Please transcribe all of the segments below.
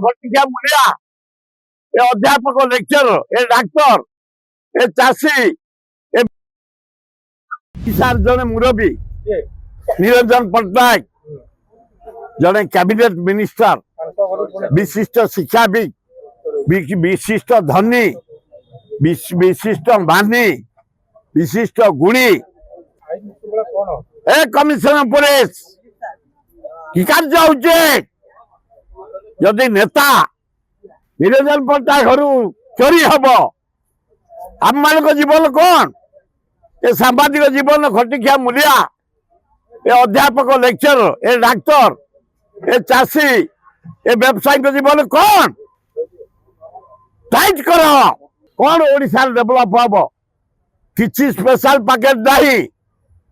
घटिया मुलिया ए अध्यापक lecture A doctor A चाषी ए किसान जने मुरबी निरंजन पट्टनायक जने कैबिनेट मिनिस्टर विशिष्ट शिक्षाविद विशिष्ट धनी विशिष्ट मानी विशिष्ट गुणी ए कमिशनर पुलिस कि कार्य होचे यदि नेता निरंजन पट्टनायक घर चोरी हम आम मान जीवन कौन ए सांबादिक जीवन खटिखिया मुलिया ए अध्यापक लेक्चर ए डाक्टर ए चाषी ए व्यवसायिक जीवन कौन टाइट कर कौन ओडिशा डेभलप हम किसी स्पेशल पैकेज नहीं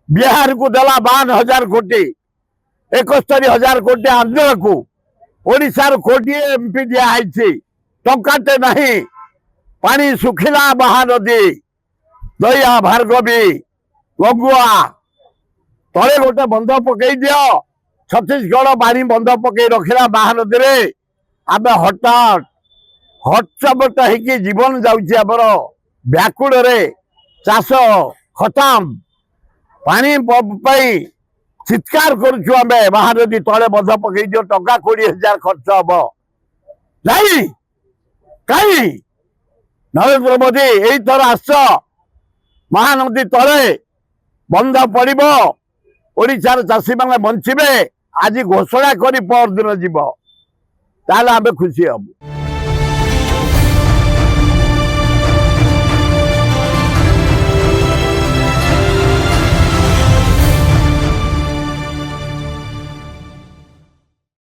बिहार को देला 52,000 कोटी 71,000 कोटी आंध्र को ओडिशार कोटी एमपी दिखाई टंकाटे नहीं पानी सुखिला महानदी दया भार्गवी लगुआ तले गोटे बंध पकई दियो छत्तीसगढ़ पानी बंध पकई रखला महानदी रे आम हठात हटचमट होगी जीवन जाऊँगी आमर व्याकुड़ रे चाष खतम पानी चित्कार करुचु आम महानदी तले बंध पकई दियो टंका 20,000 खर्च हम नहीं कहीं नरेंद्र मोदी यही थर आस महानदी तले बंध पड़ो ओडिशार चाषी मैंने बंचे आज घोषणा कर पर दिन जीव ताल आम खुशी हम।